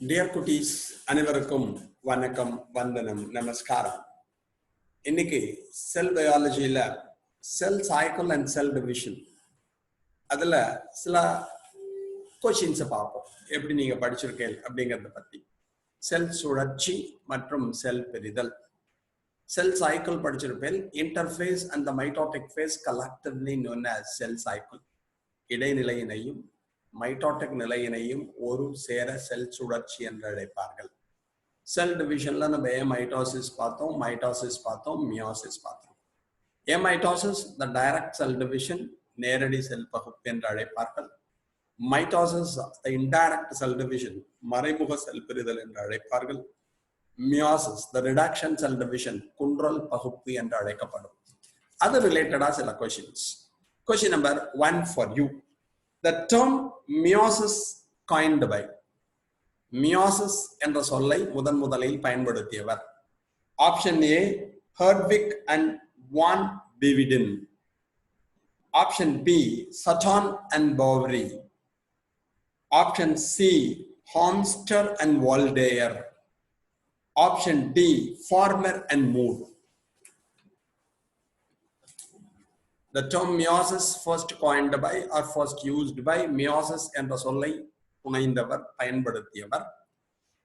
Dear cuties, அனைவருக்கும் வணக்கம், வந்தனம், நமஸ்காரம். இன்னைக்கு செல் பயாலஜியில cell cycle and cell division அதுல சில கொஸ்டின்ஸை பார்ப்போம். எப்படி நீங்க படிச்சிருக்கீங்க அப்படிங்கறத பத்தி. செல் சுழற்சி மற்றும் செல் பிரிதல். செல் சைக்கிள் படிச்சிருப்பேன். Interphase and the mitotic phase collectively known as cell cycle. இடைநிலையினையும் மைட்டோட்டிக் நிலையினையும் ஒரு சேர செல் சுழற்சி என்று அழைப்பார்கள். செல் டிவிஷன்ல நம்ம மைட்டோசிஸ் பார்த்தோம், மியோசிஸ் பார்த்தோம். மைட்டோசிஸ் த டைரக்ட் செல் டிவிஷன், நேரடி செல் பகுப்பு என்று அழைப்பார்கள். மைட்டோசிஸ் த இன்டைரக்ட் செல் டிவிஷன், மறைமுக செல் பிரிதல் என்று அழைப்பார்கள். மியோசிஸ் த ரிடக்ஷன் செல் டிவிஷன், குன்றல் பகுப்பு என்று அழைக்கப்படும். அது ரிலேட்டடா சில questions. Question number 1 for you. The term meiosis coined by, meiosis என்ற சொல்லை முதலில் பயன்படுத்தியவர். Option A Hertwig and van Beneden. Option B Sutton and Boveri. Option C Hamster and Waldeyer. Option D Farmer and Moore. The term meiosis first coined by or first used by, meiosis என்ற சொல்லை புனைந்தவர், பயன்படுத்தியவர்.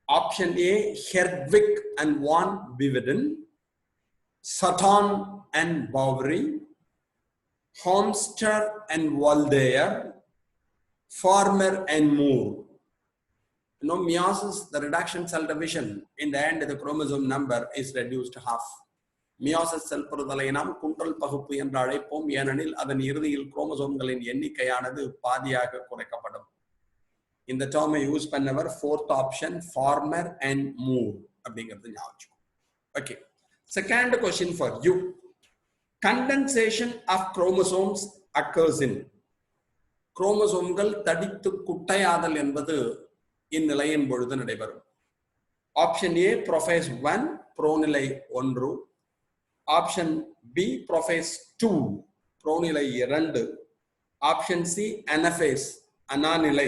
Option A Hertwig and van Beneden, Sutton and Boveri, Hamster and Waldeyer, Farmer and Moore. Meiosis, the reduction cell division, in the end the chromosome number is reduced to half. Meiosis cell பிரிதலை நாம் குன்றல் பகுப்பு என்று அழைப்போம். ஏனெனில் அதன் இறுதியில் குரோமோசோம்களின் எண்ணிக்கையானது பாதியாக குறைக்கப்படும். இந்த டேர்மை யூஸ் பண்ணவர் fourth option Farmer and Moore அப்படிங்கிறது ஞாபகம். Okay, second question for you. Condensation of chromosomes occurs in. குரோமோசோம்கள் தடித்து குட்டையாதல் என்பது இந்நிலையின் பொழுது நடைபெறும். ஆப்ஷன் ஏ ப்ரோஃபேஸ் 1, புரோநிலை 1. ஆப்ஷன் பி ப்ரோஃபேஸ் 2, புரோநிலை 2. ஆப்ஷன் சி அனஃபேஸ், அனாநிலை.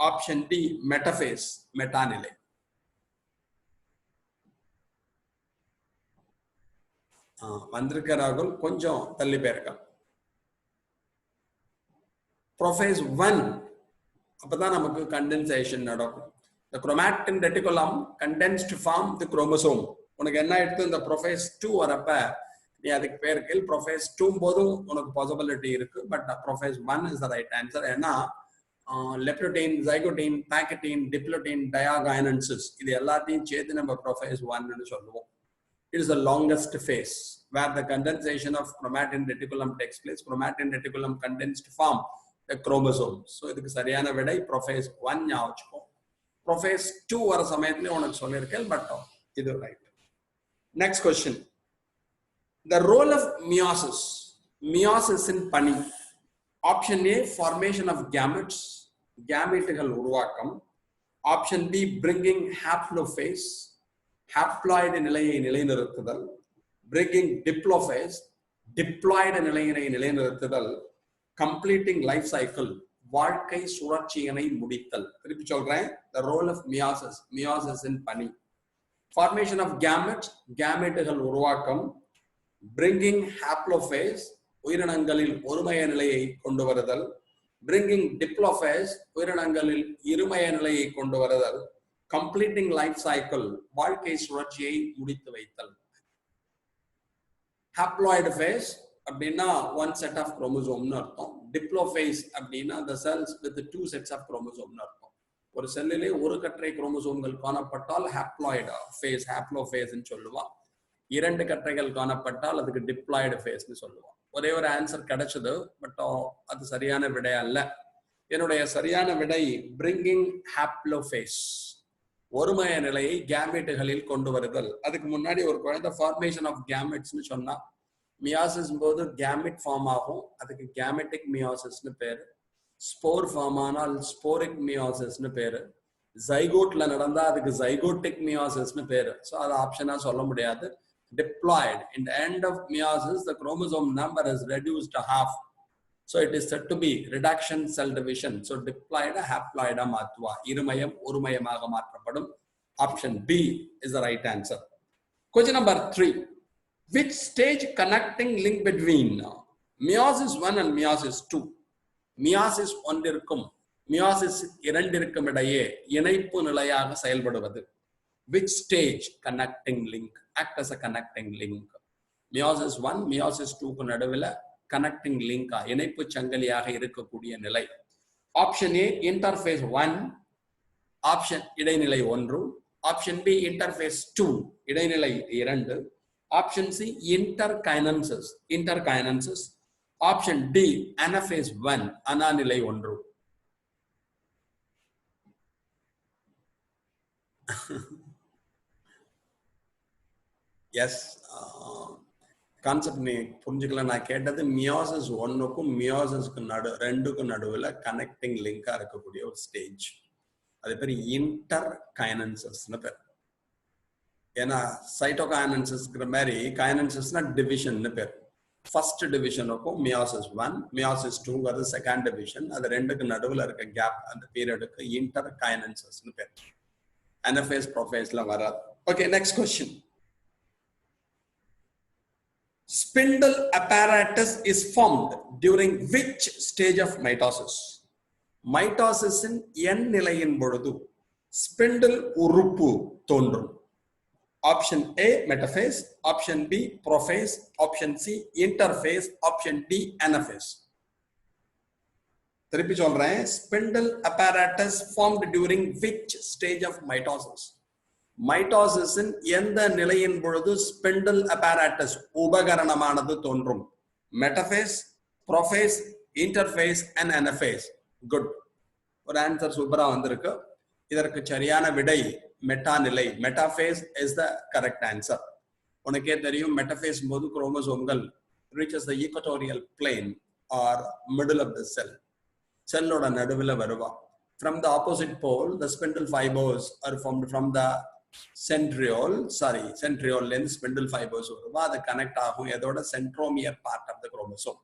ஆப்ஷன் டி மெட்டஃபேஸ், மெட்டாநிலை. வந்திருக்க ராகுல் கொஞ்சம் தள்ளி போயிருக்க. ப்ரோஃபேஸ் 1 அப்பதான் நமக்கு கண்டென்சேஷன் நடக்கும். The chromatin reticulum condensed to form the chromosome. உனக்கு என்ன எடுத்து இந்த ப்ரோஃபேஸ் 2 வரப்ப நீ அதுக்கு பேர் கேள். ப்ரோஃபேஸ் 2 போதும் உனக்கு பாசிபிலிட்டி இருக்கு. But prophase 1 is the right answer. ஏன்னா லெப்டோடைன், ஜைகோடைன், பாக்கெட்டின், டிப்ளோடைன், டயாகைனன்சிஸ் இது எல்லாத்தையும் சேர்த்து நம்ம ப்ரோஃபேஸ் 1 சொல்லுவோம். It is the longest phase where the condensation of chromatin reticulum takes place. chromatin reticulum condensed to form the chromosome. So இதுக்கு சரியான விடை ப்ரோஃபேஸ் 1 ஞாபகம். ப்ரோஃபேஸ் 2 வர சமயத்துல உனக்கு சொல்லியிருக்கேன், பட் இது right. Next question. The role of meiosis. Meiosis in பனி. Option A formation of gametes, gameteகள் உருவாக்கம். Option B bringing haplophase, haploid நிலையை நிலைநிறுத்துதல். Bringing diplophase, diploid நிலையினை நிலைநிறுத்துதல். Completing life cycle, வாழ்க்கை சுழற்சியினை முடித்தல். திருப்பி சொல்றேன். The role of meiosis, meiosis in பனி. Formation of gametes, gameteகள் உருவாக்கம். Bringing haplophase, உயிரினங்களில் ஒருமைய நிலையை கொண்டு வருதல். Bringing diplophase, உயிரினங்களில் இருமைய நிலையை கொண்டு வருதல். Completing life cycle, வாழ்க்கை சுழற்சியை முடித்து வைத்தல். Haploid phase அப்படின்னா one set of chromosome அர்த்தம். Diplophase அப்படின்னா the cells with the 2 sets of chromosome அர்த்தம். ஒரு செல்லிலே ஒரு கற்றை குரோமோசோம்கள் காணப்பட்டால் ஹாப்ளாய்டு ஃபேஸ், ஹாப்லோஃபேஸ்ன்னு சொல்லுவான். 2 கற்றைகள் காணப்பட்டால் அதுக்கு டிப்ளாய்டு ஃபேஸ்ன்னு சொல்லுவான். ஒரே ஒரு ஆன்சர் கிடைச்சது, பட் அது சரியான விடை அல்ல. என்னுடைய சரியான விடை பிரிங்கிங் ஹாப்லோஃபேஸ், ஒருமைய நிலையை கேமெட்டுகளில் கொண்டு வருதல். அதுக்கு முன்னாடி ஒரு குழந்தை ஃபார்மேஷன் ஆஃப் கேமெட்ஸ்ன்னு சொன்னா, மியாசிஸ் போது கேமெட் ஃபார்ம் ஆகும், அதுக்கு கேமெட்டிக் மியாசிஸ்னு பேரு. ஸ்போர் ஃபார்ம் ஆனால் ஸ்போரிக் மியோசிஸ்னு பேரு. ஜைகோட்ல நடந்தா அதுக்கு ஜைகோட்டிக் மியோசிஸ்னு பேரு. ஸோ அது ஆப்ஷனா சொல்ல முடியாது. Diploid, in the end of meiosis the chromosome number is reduced to half. So it is said to be reduction cell division. So diploid haploid மாத்துவா, இருமயம் ஒருமயமாக மாற்றப்படும். காணப்படும். Option B is the right answer. Question number 3. Which stage connecting link between meiosis 1 and meiosis 2? meiosis 1 இருக்கும் meiosis 2 இருக்கும் இடையே இணைப்பு நிலையாக செயல்படுவது. Which stage connecting link act as a connecting link? meiosis 1 meiosis 2 க்கு நடுவுல connecting link இணைப்பு சங்கிலியாக இருக்கக்கூடிய நிலை. Option A interphase 1, option இடைநிலை 1, option B interphase 2 இடைநிலை 2, option C interkinensis, option D anaphase 1 அனாநிலை 1. எஸ் கான்செப்ட் நீ புரிஞ்சுக்கல. நான் கேட்டது மியோசிஸ் 1க்கும் மியோசிஸ்க்கு ரெண்டுக்கும் நடுவில் கனெக்டிங் லிங்கா இருக்கக்கூடிய ஒரு ஸ்டேஜ். அது பேர் இன்டர்கைனன்சஸ்னு பேர். ஏன்னா சைட்டோகைனன்சஸ்ங்கிற மாதிரி கைனன்சஸ்னா டிவிஷன் பேர். ஃபர்ஸ்ட் டிவிஷனுக்கும் மியோசிஸ் 1 மியோசிஸ் 2 செகண்ட் டிவிஷன், அது ரெண்டுக்கு நடுவில் இருக்க கேப் அந்த பீரியடுக்கு இன்டர்கைனன்சஸ்னு பேர். அனஃபேஸ் ப்ரோஃபேஸ்ல வராது. Okay, next question. Spindle apparatus is formed during which stage of mitosis? Mitosis in n நிலையின் பொழுது spindle உறுப்பு தோன்றும். Option A metaphase, option B prophase, option C interphase, option D anaphase. திருப்பி சொல்றேன். Spindle apparatus formed during which stage of mitosis? மைட்டோசிஸின் எந்த நிலையின் பொழுது spindle apparatus உபகரணமானது தோன்றும்? Metaphase, prophase, interphase and anaphase. Good, ஒரு ஆன்சர் சூப்பரா வந்திருக்கு. இதற்கு சரியான விடை மெட்டா நிலை. Metaphase is the correct answer. உனக்கே தெரியும், மெட்டஃபேஸ் போது குரோமோசோம்கள் reaches the equatorial plane or middle of the cell. செல்லோட நடுவில் வருவா. From the opposite pole, the spindle fibers are formed from the centriole spindle fibers வருவா. அது கனெக்ட் ஆகும் எதோட? Centromere part of the chromosome.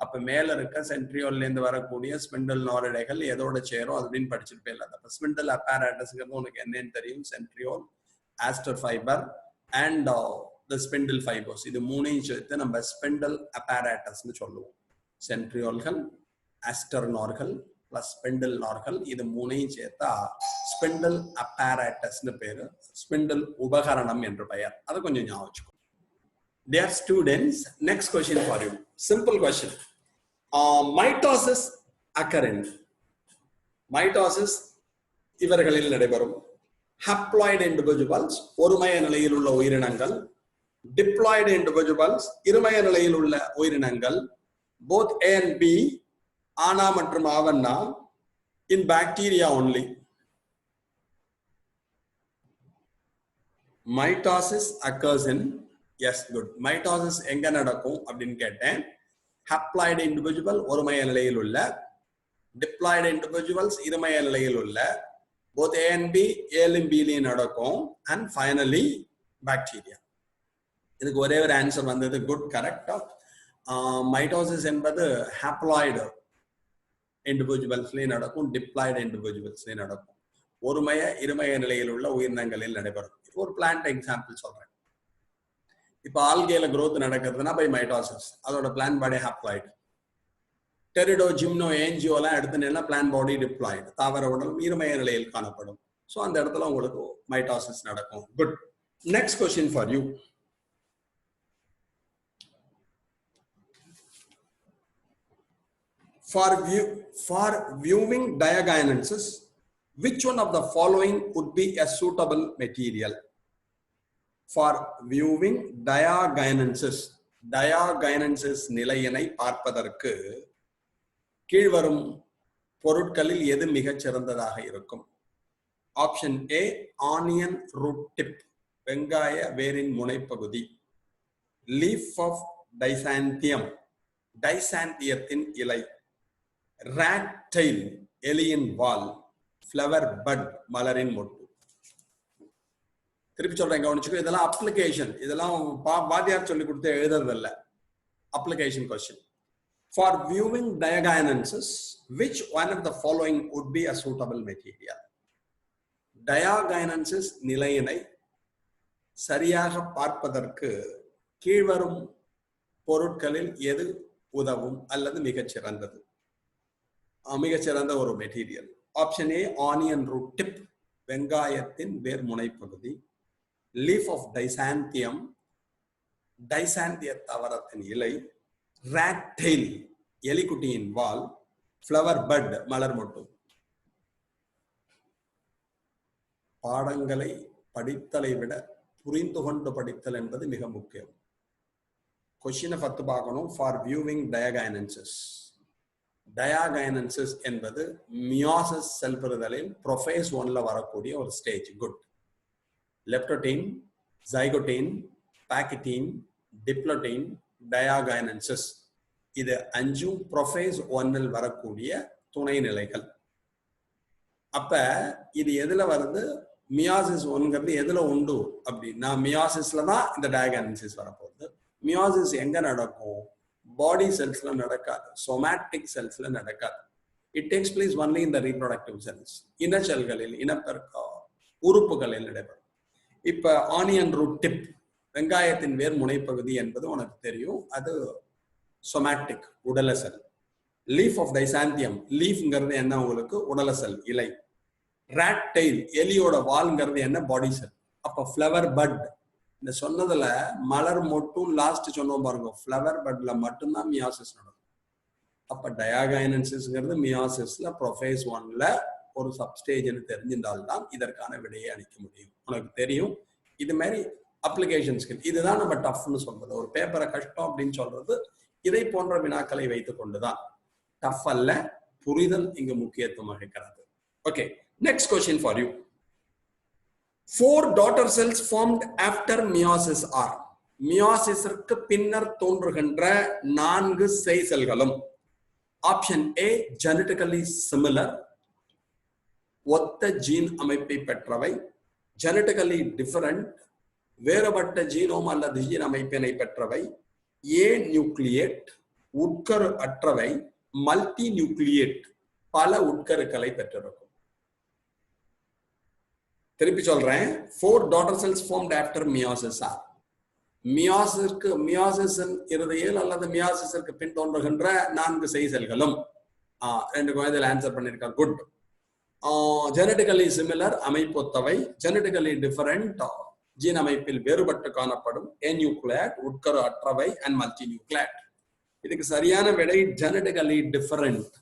அப்ப மேல இருக்க சென்ட்ரியோல்ல இருந்து வரக்கூடிய ஸ்பிண்டில் நாரிடைகள் எதோட சேரும் அப்படின்னு படிச்சிருப்பே இல்லை. அப்ப ஸ்பிண்டில் அப்பராட்டஸ்ங்கிறது உனக்கு என்னன்னு தெரியும்? Centriole, aster fibre and the spindle fibres. இது மூணையும் சேர்த்து நம்ம ஸ்பிண்டில் அப்பராட்டஸ்ன்னு சொல்லுவோம். சென்ட்ரியோல்கள், ஆஸ்டர் நார்கள் பிளஸ் ஸ்பிண்டில் நார்கள், இது மூணையும் சேர்த்தா ஸ்பிண்டில் அப்பராட்டஸ்னு பேரு. ஸ்பிண்டில் உபகரணம் என்று பெயர். அதை கொஞ்சம் ஞாபகம் வச்சுக்கோ. Dear students, next question for you. Simple question. Mitosis occurring. Mitosis இவர்களில் நடைபெறும். Haploid individuals ஒருமைய நிலையில் உள்ள உயிரினங்கள், diploid individuals இருமைய நிலையில் உள்ள உயிரினங்கள், both A and B ஆனா மற்றும் ஆவண்ணா, in bacteria only. Mitosis occurs in, yes, good. Mitosis எங்க நடக்கும் அப்படின்னு கேட்டேன். Haploid individual ஒருமைய நிலையில் உள்ள, diploid individuals இருமைய நிலையில் உள்ள, both A and B ஏலும் பிலையும் நடக்கும், and finally bacteria. இதுக்கு ஒரே ஒரு ஆன்சர் வந்தது. குட், கரெக்டா. மைட்டோசிஸ் என்பது ஹாப்ளாய்டு இண்டிவிஜுவல்ஸ்லயும் நடக்கும், டிப்ளாய்டு இண்டிவிஜுவல்ஸ்லயும் நடக்கும். ஒருமைய இருமைய நிலையில் உள்ள உயிரினங்களில் நடைபெறும். ஒரு பிளான்ட் எக்ஸாம்பிள் சொல்றேன். இப்ப ஆல்கேல growth நடக்கிறதுனா பை மைட்டோசிஸ். அதோட plant body haploid. Pterido, gymno, ஏஞ்சியோலாம் எடுத்துனா பிளான்ட் பாடி டிப்ளாய்டு. தாவர உடல் இருமைய நிலையில் காணப்படும். ஸோ அந்த இடத்துல உங்களுக்கு மைட்டோசிஸ் நடக்கும். Good. Next question for you. For viewing diagynesis, which one of the following would be a suitable material? For viewing diagynesis நிலையினை பார்ப்பதற்கு கீழ்வரும் பொருட்களில் எது மிகச் சிறந்ததாக இருக்கும்? Option A onion root tip, வெங்காய வேரின் முனைப்பகுதி. லீஃப் ஆஃப் டைசாந்தியம், டைசாந்தியத்தின் இலை. rat tail, எலியின் வால். ஃப்ளவர் பட், மலரின் மொட்டு. திருப்பி சொல்றேன், கவனிச்சுக்கோ. இதெல்லாம் அப்ளிகேஷன். இதெல்லாம் வாத்தியார் சொல்லி கொடுத்து எழுதுறதில்ல. Application question. For viewing diagynesis, which one of the following would be a suitable material? டயாகைனன்சிஸ் நிலையினை சரியாக பார்ப்பதற்கு கீழ்வரும் பொருட்களில் எது உதவும் அல்லது மிகச்சிறந்தது? மிகச்சிறந்த ஒரு material. Option A onion root tip, வெங்காயத்தின் வேர் முனைப்பகுதி. லீஃப் ஆஃப் டைசாந்தியம், டைசாந்திய தாவரத்தின் இலை. ராட் டெயில், எலிக்குட்டியின் வால். ஃப்ளவர் பட், மலர் மொட்டு. பாடங்களை படித்தலை விட புரிந்து கொண்டு படித்தல் என்பது மிக முக்கியம். கொஸ்டினை ஃபர்ஸ்ட் பார்க்கணும். ஃபார் வியூவிங் டயாகைனன்சிஸ், டயாகைனன்சிஸ் என்பது மியாசிஸ் செல் பிரிதலில் ப்ரோஃபேஸ் 1ல வரக்கூடிய ஒரு ஸ்டேஜ். குட். லெப்டோடைன், ஜைகோடைன், பாக்கெட்டின், டிப்ளோடைன், டயாகைனன்சிஸ், இது 5ம் ப்ரோஃபேஸ் 1ல் வரக்கூடிய துணை நிலைகள். அப்ப இது எதுல வருது? மியாசிஸ் 1ங்கிறது எதுல உண்டு அப்படின்னா மியாசிஸ்ல தான் இந்த டயாகைனன்சிஸ் வரப்போகுது. மியாசிஸ் எங்க நடக்கும்? பாடி செல்ஸ்ல நடக்காது, சோமேட்டிக் செல்ஸ்ல நடக்காது. It takes place only in the reproductive cells, இன செல்களில், இனப்பெருக்க உறுப்புகளில் நடைபெறும். இப்ப ஆனியன் ரூட் டிப், வெங்காயத்தின் வேர் முனைப்பகுதி என்பது உனக்கு தெரியும், அது சொமேட்டிக், உடல செல். லீஃப் ஆஃப் டைசாந்தியம், லீஃப்ங்கிறது என்ன உங்களுக்கு? உடல செல், இலை. ராட் டெயில், எலியோட வால்ங்கிறது என்ன? பாடி செல். அப்ப ஃப்ளவர் பட், இந்த சொன்னதுல மலர் மொட்டும் லாஸ்ட் சொன்னோம் பாருங்க, ஃப்ளவர் பட்ல மட்டும்தான் மியாசிஸ் நடக்கும். அப்ப டயாகைனன்சிஸ்ங்கிறது மியாசிஸ்ல ப்ரோஃபேஸ் 1ல ஒரு சப்ஸ்டேஜ்னு தெரிஞ்சிருந்தால்தான் இதற்கான விடையை அளிக்க முடியும். உனக்கு தெரியும் இது மாதிரி அப்ளிகேஷன்ஸ்க்கு. இதுதான் நம்ம டஃப்னு சொல்றது. ஒரு பேப்பரை கஷ்டம் அப்படின்னு சொல்றது இதை போன்ற வினாக்களை வைத்துக் கொண்டுதான். டஃப் அல்ல, புரிதல் இங்கு முக்கியத்துவம் வகிக்கிறது. Okay, next question for you. 4 daughter cells formed after meiosis are. மியாசிஸிற்கு பின்னர் தோன்றுகின்ற 4 சேய் செல்களும். ஆப்ஷன் ஏ ஜெனட்டிக்கலி சிமிலர், ஒத்த ஜீன் அமைப்பை பெற்றவை. ஜெனட்டிக்கலி டிஃபரண்ட், வேறுபட்ட ஜீனோம் அல்லது ஜீன் அமைப்பினை பெற்றவை. ஏ நியூக்ளியேட், உட்கரு அற்றவை. மல்டி நியூக்ளியேட், பல உட்கருக்களை பெற்றிருக்கும். திருப்பி சொல்றேன். 4 daughter cells formed after meiosis are. மியாசிஸின் இறுதியில் அல்லது மியாசிஸிற்கு பின் தோன்றுகின்ற 4 சேய் செல்களும். 2 குழந்தைகள் ஆன்சர் பண்ணிருக்காங்க. குட். ஜெனட்டிக்கலி சிமிலர், அமைப்பொத்தவை. ஜெனட்டிக்கலி டிஃபரண்ட், ஜீன் அமைப்பில் வேறுபட்டு காணப்படும். ஏநியூக்ளியேட், உட்கரு அற்றவை. And multinucleate. இதுக்கு சரியான விடை ஜெனட்டிக்கலி டிஃபரண்ட்,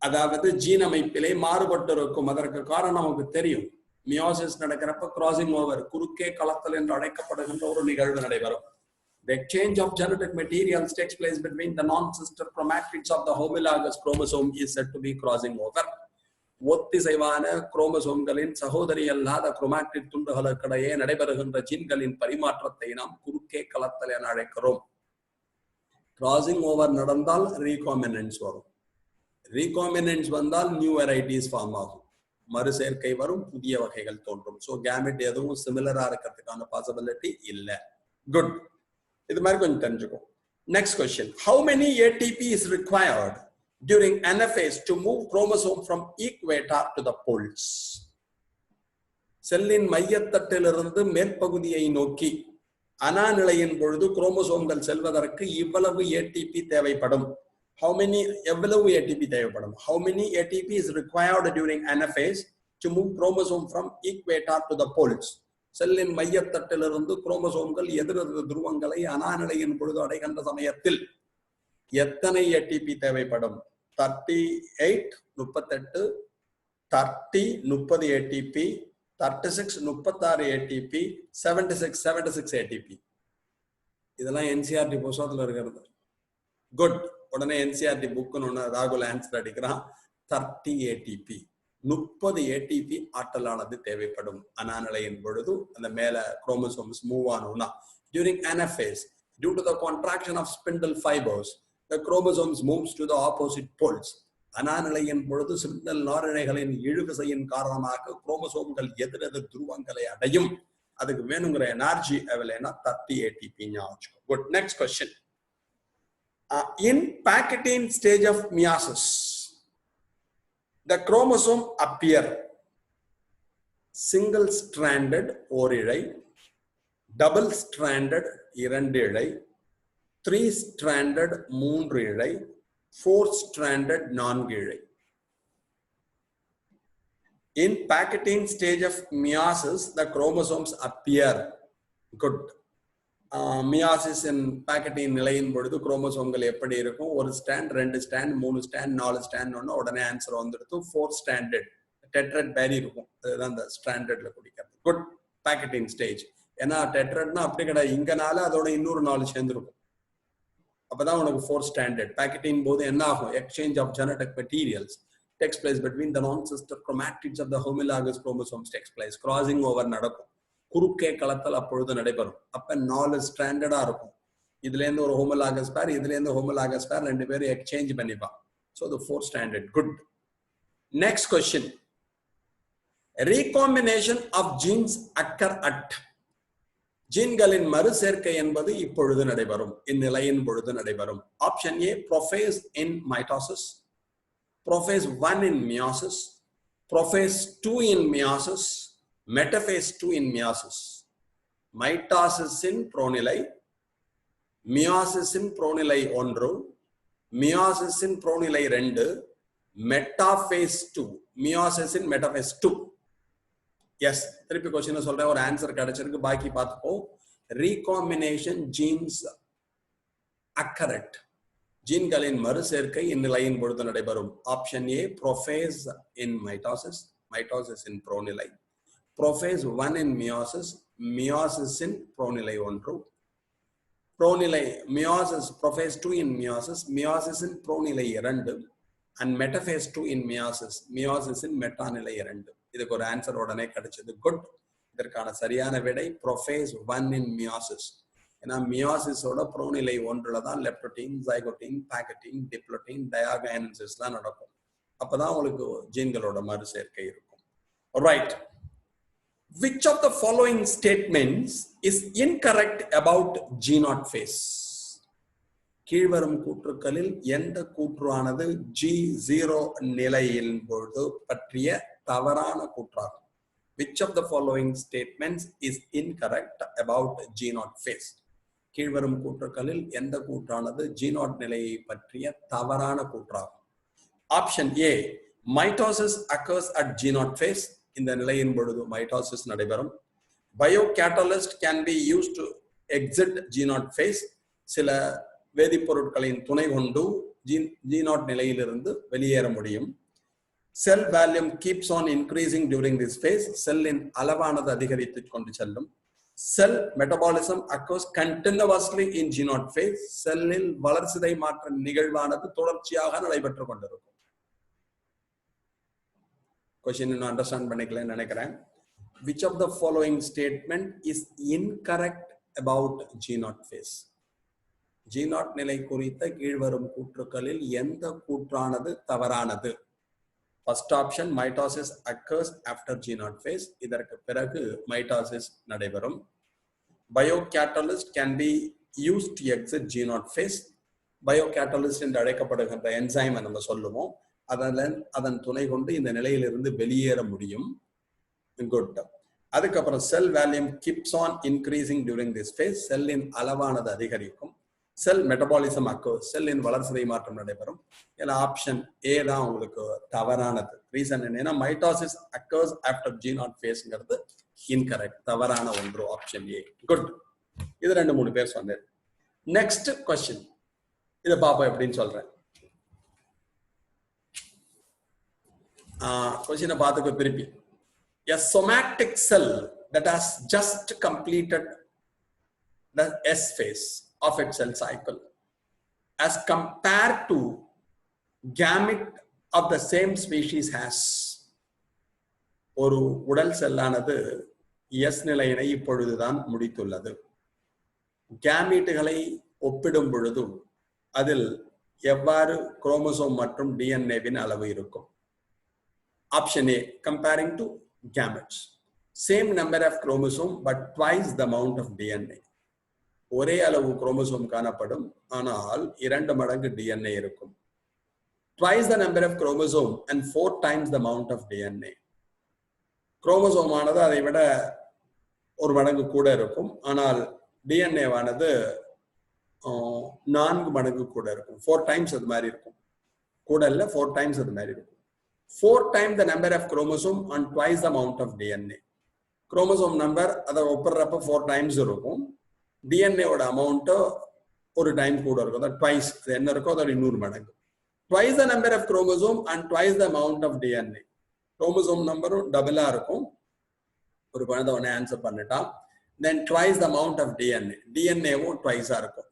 அதாவது ஜீன் அமைப்பிலே மாறுபட்டு இருக்கும். அதற்கு காரணம் நமக்கு தெரியும். மியாசிஸ் நடக்கிறப்ப கிராசிங் ஓவர், குறுக்கே கலத்தல் என்று அழைக்கப்படுகின்ற ஒரு நிகழ்வு நடைபெறும். The exchange of genetic materials takes place between the non-sister chromatids of the homologous chromosome is said to be crossing over. ஒத்திசைவான குரோமசோம்களின் சகோதரி அல்லாத குரோமாட்டிட் துண்டுகளுக்கிடையே நடைபெறுகின்ற ஜீன்களின் பரிமாற்றத்தை நாம் குறுக்கே கலத்தல் என அழைக்கிறோம். கிராசிங் ஓவர் நடந்தால் ரீகாமினன்ஸ் வரும். ரீகாமினன்ஸ் வந்தால் நியூ வெரைட்டிஸ் ஃபார்ம் ஆகும், மறு சேர்க்கை வரும், புதிய வகைகள் தோன்றும். ஸோ கேமெட் எதுவும் சிமிலரா இருக்கிறதுக்கான பாசிபிலிட்டி இல்லை. குட். இது மாதிரி கொஞ்சம் தெரிஞ்சுக்கும். Next question. How many ATP is required during anaphase to move chromosome from equator to the poles? செல்லின் மையத்தட்டிலிருந்து மேற்பகுதியை நோக்கி அனாநிலையின் பொழுது குரோமோசோம்கள் செல்வதற்கு இவ்வளவு ஏடிபி தேவைப்படும். How many, எவ்வளவு ஏடிபி தேவைப்படும்? How many ATP is required during anaphase to move chromosome from equator to the poles? செல்லின் மையத்தட்டிலிருந்து குரோமோசோம்கள் எதிரெதிர் துருவங்களை அனாநிலையின் பொழுது அடைகின்ற சமயத்தில் எத்தனை ஏடிபி தேவைப்படும்? 38 38, 30 30 ஏடிபி, 36 36 ஏடிபி, 76 ஏடிபி. இதெல்லாம் என்சிஆர்டி புத்தகத்துல இருக்கிறது. குட். உடனே என்சிஆர்டி புக்குன்னு ஒன்று ராகுல் ஆன்சர் அடிக்கிறான். 30 ஏடிபி, 30 ஏடிபி ஆற்றலானது தேவைப்படும் அனாநிலையின் பொழுது அந்த மேல குரோமோசோம்ஸ் மூவ் ஆனோம்னா. During anaphase, due to the contraction of spindle fibers, the chromosomes moves to the opposite poles. அனாநிலையின் பொழுது ஸ்பிண்டில் நாரிழைகளின் இழுவிசையின் காரணமாக குரோமோசோம்கள் எதிரெதிர் துருவங்களை அடையும். அதுக்கு வேணுங்கிற எனர்ஜி எவ்வளவுனா 30 ATP. Good. Next question. In Pachytene stage of meiosis, the chromosome appear single stranded ஓரிழை, double stranded இரண்டு இழை, 3 stranded மூன்று இழை, 4 stranded நான்கு இழை. In packaging stage of meiosis, the chromosomes appear. Good. Meiosis in packaging நிலையின் பொழுது குரோமோசோம்கள் எப்படி இருக்கும்? ஒரு ஸ்டாண்ட், ரெண்டு ஸ்டாண்ட், மூணு ஸ்டாண்ட், நாலு ஸ்டாண்ட் ஒன்று உடனே ஆன்சர் வந்துடுது. 4 ஸ்டாண்டர்ட் டெட்ரட் பேரி இருக்கும். அதுதான் அந்த ஸ்டாண்டர்ட்ல குடிக்கிறது. Good packeting stage. ஏன்னா டெட்ரட்னா அப்படி கிடையாது, இங்கனால அதோட இன்னொரு 4 சேர்ந்துருக்கும். அப்பதான் உனக்கு 4 ஸ்டாண்டர்ட். பேக்கெட்டிங் போது என்ன ஆகும்? Exchange of genetic materials takes place between the non-sister chromatids of the homologous chromosomes takes place. Crossing over நடக்கும். குறுக்கே களத்தல் அப்பொழுது நடைபெறும். அப்ப 4 ஸ்டாண்டர்டா இருக்கும். இதுல இருந்து ஒரு ஹோமோலாகஸ் பேர், இதுல இருந்து ஹோமோலாகஸ் பேர், ரெண்டு பேரும் exchange பண்ணிப்பான். So the 4 standard. Good. Next question. Recombination of genes occur at. ஜீன்களின் மறுசேர்க்கை என்பது இப்பொழுது நடைபெறும். இந்நிலையின் பொழுது நடைபெறும். Option A, prophase in mitosis, prophase 1 in meiosis, prophase 2 in meiosis, metaphase 2 in meiosis. Mitosis in proநிலை, meiosis in proநிலை 1, meiosis in proநிலை 2, metaphase 2, meiosis in metaphase 2. Yes, திருப்பி question சொல்றேன், ஒரு ஆன்சர் கிடைச்சிருக்கு, பாக்கி பார்த்துப்போம். ரீகாம்பினேஷன் ஜீன்ஸ் அக்கரட், ஜீன்களின் மறுசேர்க்கை இந்நிலையின் பொழுது நடைபெறும். Option A, prophase in mitosis, mitosis in proநிலை, prophase 1 in meiosis, meiosis in proநிலை 1, proநிலை meiosis, prophase 2 in meiosis, meiosis in proநிலை 2, and metaphase 2 in meiosis, meiosis in மெட்டாநிலை 2. இதுக்கு ஒரு ஆன்சர் உடனே கிடைச்சது. குட். இதற்கான சரியான விடை prophase 1 in meiosis. ஏன்னா மியாசிஸோட ப்ரோநிலை 1ல தான் லெப்டோட்டின், ஜைகோட்டின், பாக்கெட்டின், டிப்ளோட்டின், டயாகைனசிஸ் எல்லாம் நடக்கும். அப்பதான் உங்களுக்கு ஜீன்களோட மறுசேர்க்கை இருக்கும். Right. Which of the following statements is incorrect about G0 phase? கீழ்வரும் கூற்றுக்களில் எந்த கூற்றானது G0 நிலையின் பொழுது பற்றிய தவறான கூற்றாகும்? Which of the following statements is incorrect about G0 phase? கீழ்வரும் கூற்றுக்களில் எந்த கூற்றானது G0 நிலையை பற்றிய தவறான கூற்றாகும்? Option A, mitosis occurs at G0 phase. இந்த நிலையின் பொழுது மைட்டோசிஸ் நடைபெறும். பயோகேட்டலிஸ்ட் can be used to exit G0 phase. சில வேதிப்பொருட்களின் துணை கொண்டு G0 நிலையிலிருந்து வெளியேற முடியும். செல் volume keeps on increasing during this phase. செல்லின் அளவானது அதிகரித்துக் கொண்டு செல்லும். Cell metabolism occurs continuously in G0 phase. செல்லில் வளர்சிதை மாற்ற நிகழ்வானது தொடர்ச்சியாக நடைபெற்றுக் கொண்டிருக்கும். கொஸ்டின் இன்னும் அண்டர்ஸ்டாண்ட் பண்ணிக்கலன்னு நினைக்கிறேன். Which of the following statement is incorrect about G0 phase? G0 நிலை குறித்த கீழ்வரும் கூற்றுக்களில் எந்த கூற்றானது தவறானது? First option, mitosis occurs after G0 phase. இதற்கு பிறகு மைட்டோசிஸ் நடைபெறும். பயோகேட்டலிஸ்ட் can be used to exit G0 phase. பயோகேட்டலிஸ்ட் என்று அழைக்கப்படுகின்ற என்சைமை நம்ம சொல்லுவோம். அதன் துணை கொண்டு இந்த நிலையிலிருந்து வெளியேற முடியும். குட். அதுக்கப்புறம் cell volume keeps on increasing during this phase. செல்லின் அளவானது அதிகரிக்கும். Cell metabolism occurs. செல்லின் வளர்சிதை மாற்றம் நடைபெறும். ஏன்னா ஆப்ஷன் ஏ தான் உங்களுக்கு தவறானது. ரீசன் என்னன்னா மைட்டோசிஸ் occurs after G0 phase-ங்கிறது இன்கரெக்ட், தவறான ஒன்று. Option A. குட். இது 2-3 பேர் சொன்னது. நெக்ஸ்ட் கொஸ்டின், இதை பாப்போம் எப்படின்னு சொல்றேன். கொஸ்டினை பார்த்துக்க திருப்பி. A somatic cell that has just completed the S phase of its cell cycle as compared to gamete of the same species has. ஒரு உடல் செல்லானது S நிலையினை இப்பொழுதுதான் முடித்துள்ளது. கேமீட்டுகளை ஒப்பிடும் பொழுது அதில் எவ்வாறு குரோமோசோம் மற்றும் டிஎன்ஏவின் அளவு இருக்கும்? Option A, comparing to gametes. Same number of chromosome but twice the amount of DNA. ஒரே அளவு குரோமோசோம் காணப்படும், ஆனால் 2 மடங்கு DNA இருக்கும். Twice the number of chromosome and 4 times the amount of DNA. Chromosome ஆனது அதை விட ஒரு மடங்கு கூட இருக்கும். ஆனால் டிஎன்ஏ ஆனது 4 மடங்கு கூட இருக்கும். 4 டைம்ஸ் அது மாதிரி இருக்கும். கூட இல்ல 4 டைம்ஸ் அது மாதிரி இருக்கும். 4 times the number of chromosome and twice the amount of DNA. Chromosome number அதை ஒப்பிடுறப்ப 4 டைம்ஸ் இருக்கும். டிஎன்ஏவோட அமௌண்ட் ஒரு டைம் கூட இருக்கும். அதாவது ட்வைஸ் என்ன இருக்கோ அதோட 200 மடங்கு. Twice the number of chromosome and twice the amount of DNA. Chromosome நம்பரும் டபுளா இருக்கும். ஒரு குழந்தை உடனே ஆன்சர் பண்ணிட்டான். Then twice the amount of DNA. டிஎன்ஏவும் ட்வைஸா இருக்கும்.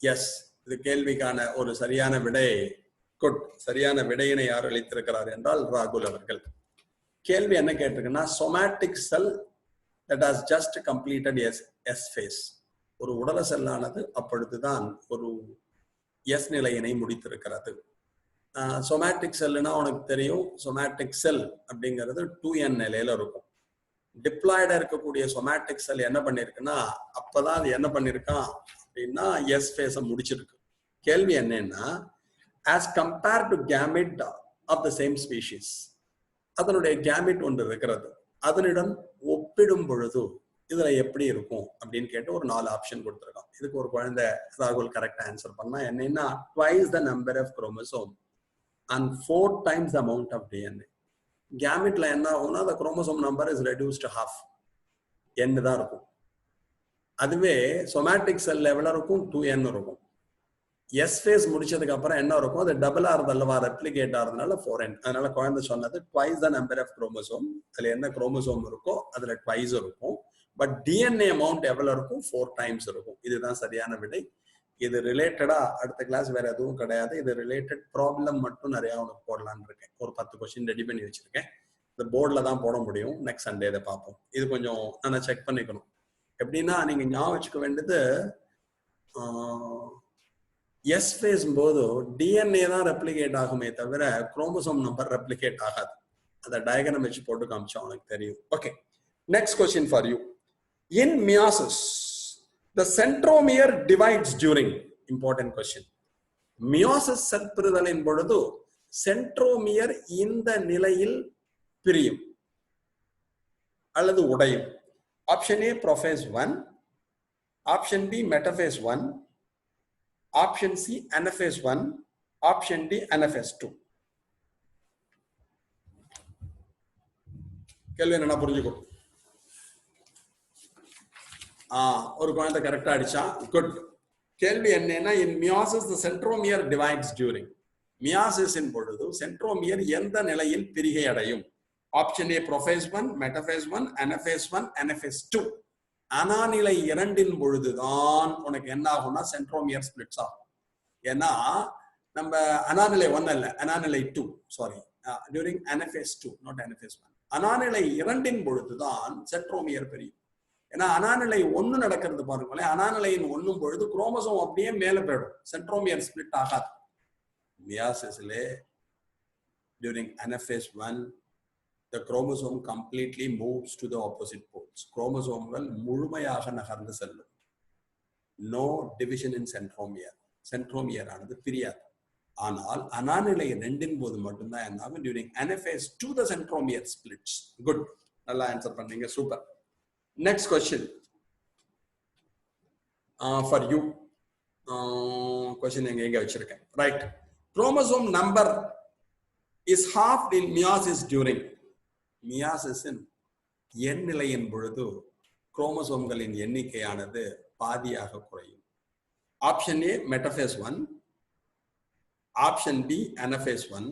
எஸ், இது கேள்விக்கான ஒரு சரியான விடை. குட். சரியான விடையினை யார் அளித்திருக்கிறார் என்றால் ராகுல் அவர்கள். கேள்வி என்ன கேட்டிருக்குன்னா, somatic cell that has just completed S phase. ஒரு உடல செல்லானது அப்பொழுதுதான் ஒரு எஸ் நிலையினை முடித்திருக்கிறது. சொமாட்டிக் செல்லுனா உனக்கு தெரியும், சொமாட்டிக் செல் அப்படிங்கிறது 2N நிலையில இருக்கும். டிப்ளாய்டா இருக்கக்கூடிய சொமாட்டிக் செல் என்ன பண்ணிருக்குன்னா, அப்பதான் அது என்ன பண்ணிருக்கான் அப்படின்னா எஸ் ஃபேஸ முடிச்சிருக்கு. கேள்வி என்னன்னா, as compared to gamete of the same species, அதனுடைய கேமிட் ஒன்று இருக்கிறது, அதனுடன் ஒப்பிடும் பொழுது இதுல எப்படி இருக்கும் அப்படின்னு கேட்டு ஒரு 4 ஆப்ஷன் கொடுத்துருக்கான். இதுக்கு ஒரு குழந்தை ராகுல் கரெக்டா ஆன்சர் பண்ணா என்னன்னா, twice the number of chromosome and 4 times the amount of DNA. கேமிட்ல என்ன ஆகும்னா, அந்த chromosome number is reduced half, n தான் இருக்கும். அதுவே சொமாட்டிக் செல் லெவல இருக்கும் 2N இருக்கும். எஸ் ஃபேஸ் முடிச்சதுக்கு அப்புறம் என்ன இருக்கும், அது டபுளா இருந்தல்லவா, ரெப்ளிகேட் ஆகிறதுனால 4N. அதனால குழந்தை சொன்னது twice the number of chromosome. அதுல என்ன குரோமோசோம் இருக்கோ அதுல ட்வைஸ் இருக்கும். பட் டிஎன்ஏ அமௌண்ட் எவ்வளவு இருக்கும், 4 times இருக்கும். இதுதான் சரியான விடை. இது ரிலேட்டடா அடுத்த கிளாஸ் வேற எதுவும் கிடையாது. இது ரிலேட்டட் ப்ராப்ளம் மட்டும் நிறைய உனக்கு போடலான்னு இருக்கேன். ஒரு 10 கொஸ்டின் ரெடி பண்ணி வச்சிருக்கேன். இந்த போர்டில் தான் போட முடியும். நெக்ஸ்ட் சண்டே இதை பார்ப்போம். இது கொஞ்சம் நான் செக் பண்ணிக்கணும். எப்படின்னா, நீங்க ஞாபகம் வச்சுக்க வேண்டியது, எஸ் ஃபேஸ் போது டிஎன்ஏ தான் ரெப்ளிகேட் ஆகுமே தவிர குரோமோசோம் நம்பர் ரெப்ளிகேட் ஆகாது. அதை டயக்ராம் வச்சு போட்டு காமிச்சா உனக்கு தெரியும். Okay, next question for you. In meiosis the centromere divides during, important question. Meiosis செற்புறுதலின் பொழுது சென்ட்ரோமியர் இந்த நிலையில் பிரியும் அல்லது உடையும். Option A prophase 1, option B metaphase 1, option C anaphase 1, option D anaphase 2. கேள்வி என்ன புரிஞ்சுக்கோ. ஒரு குழந்தை கரெக்டா அடிச்சா, குட். கேள்வி என்னன்னா, இன் மியாசிஸ் தி சென்ட்ரோமியர் டிவைட்ஸ் டியூரிங். மியாசிஸின் பொழுது சென்ட்ரோமியர் எந்த நிலையில் பிரிகை அடையும்? Option A prophase 1, metaphase 1, anaphase 1, anaphase 2. அனாநிலை 2 பொழுதுதான் உனக்கு என்ன ஆகும்னா சென்ட்ரோமியர் ஸ்பிளிட்ஸ் ஆகும். ஏன்னா நம்ம அனாநிலை 1 அல்ல, அனாநிலை 2, sorry, during anaphase 2, not anaphase 1. அனாநிலை 2 பொழுதுதான் சென்ட்ரோமியர் பிரியும். ஏன்னா அனாநிலை 1 நடக்கிறது பாருங்களேன், அனாநிலையின் 1 பொழுது குரோமோசோம் அப்படியே மேல போயிடும், சென்ட்ரோமியர் ஸ்பிளிட் ஆகாது. மியாசிஸ்ல during anaphase 1 the chromosome completely moves to the opposite poles. குரோமோசோம்கள் முழுமையாக நகர்ந்து செல்லும். no division in centromere. Centromere ஆனது பிரியாது. ஆனால் அனாநிலை 2 போது மட்டும்தான் என்ன ஆகும், during anaphase 2 the centromere splits. good, நல்லா ஆன்சர் பண்ணீங்க, super. Next question for you. Question எங்க வச்சிருக்கேன். Right. Chromosome number is halved in meiosis during. Meiosis in n நிலையின் பொழுது குரோமோசோம்களின் எண்ணிக்கையானது பாதியாக குறையும். Option A metaphase 1, option B anaphase 1,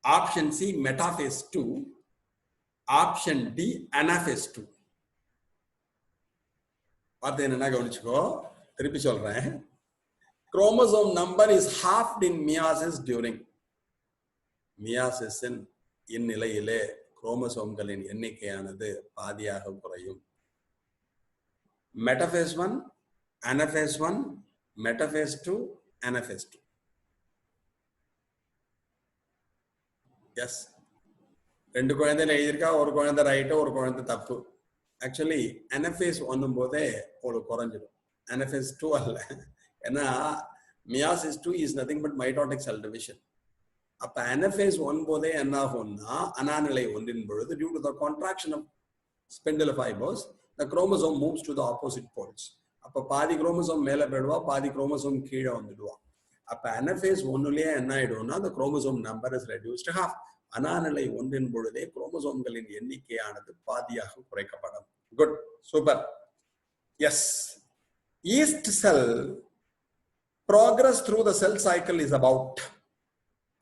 option C metaphase 2, option D anaphase 2. பார்த்து என்ன கவனிச்சுக்கோ, திருப்பி சொல்றேன். Chromosome number is halved in meiosis during. மியாசிஸின் இந்நிலையிலே குரோமோசோம்களின் எண்ணிக்கையானது பாதியாக குறையும். Metaphase 1, anaphase 1, metaphase 2, anaphase 2. Yes, 2 குழந்தைகள் எழுதியிருக்கா, ஒரு குழந்தை ரைட்டு, ஒரு குழந்தை தப்பு. ஆக்சுவலி அனஃபேஸ் 1 போதே உங்களுக்கு குறைஞ்சிடும், அனஃபேஸ் 2 அல்ல. ஏன்னா meiosis 2 is nothing but mitotic cell division. அப்ப anaphase 1 போதே என்ன ஆகும்னா அனாநிலை ஒன்றின் பொழுது due to the contraction of spindle fibers the chromosome moves to the opposite poles. அப்ப பாதி குரோமோசோம் மேல போயிடுவா, பாதி குரோமோசோம் கீழே வந்துடுவா. அப்ப anaphase 1லயே என்ன ஆயிடும்னா the chromosome number is reduced to half. அனாநிலை ஒன்றின் பொழுதே குரோமோசோம்களின் எண்ணிக்கையானது பாதியாக குறைக்கப்படும். Good, super. Yes, yeast cell progress through the cell cycle is about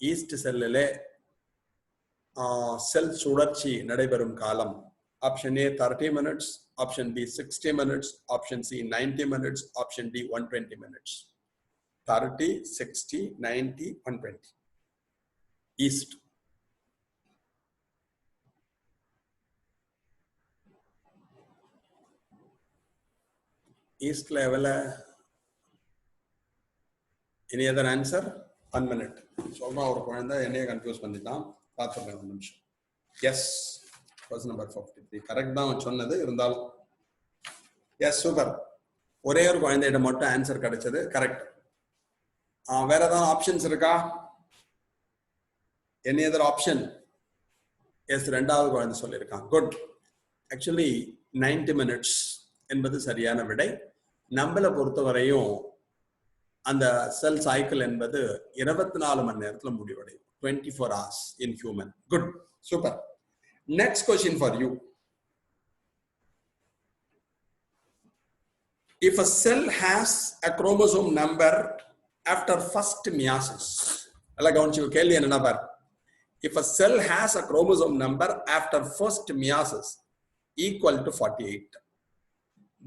yeast cell செல் சுழற்சி நடைபெறும் காலம் option A 30 minutes, option B 60 minutes, option C 90 minutes, option D 120 minutes. 30, 60, 90, 120. Yeast. Yeast level. Any other answer? 1 minute. சொல்றா ஒரு குழந்தை என்னைய confuse பண்ணிட்டான், பார்த்துப்பேன் ஒரு நிமிஷம். எஸ், கொஸ்டின் நம்பர் 53 கரெக்ட் தான் சொன்னது, இருந்தாலும் எஸ் சூப்பர். ஒரே ஒரு குழந்தைகிட்ட மட்டும் ஆன்சர் கிடைச்சது கரெக்ட். வேற ஏதாவது ஆப்ஷன்ஸ் இருக்கா? Any other option? எஸ், ரெண்டாவது குழந்தை சொல்லியிருக்கான். குட். ஆக்சுவலி 90 மினிட்ஸ் என்பது சரியான விடை. நம்மளை பொறுத்தவரையும் அந்த செல் சைக்கிள் என்பது 24 மணி நேரத்தில் முடிவடையும். 24 hours in human. Good, super. Next question for you. If a cell has a chromosome number after first meiosis, alla gaunichu kelli enna par, if a cell has a chromosome number after first meiosis equal to 48,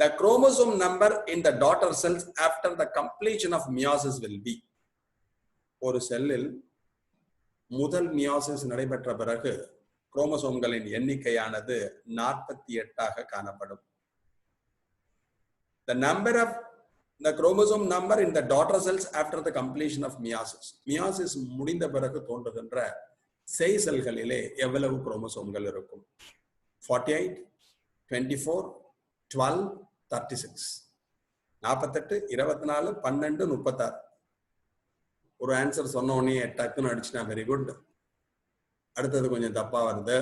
the chromosome number in the daughter cells after the completion of meiosis will be. ஒரு செல்லில் முதல் meiosis நடைபெற்ற பிறகு குரோமோசோம்களின் எண்ணிக்கையானது 48 காணப்படும். The number of the chromosome number in the daughter cells after the completion of meiosis. Meiosis முடிந்த பிறகு தோன்றுகின்ற சேய் செல்களிலே எவ்வளவு குரோமோசோம்கள் இருக்கும்? 48, 24, 12, 36. 48, 24, 12, 36. ஒரு ஆன்சர் சொன்ன உடனே டக்குன்னு அடிச்சுனா வெரி குட். அடுத்தது கொஞ்சம் தப்பா வருது.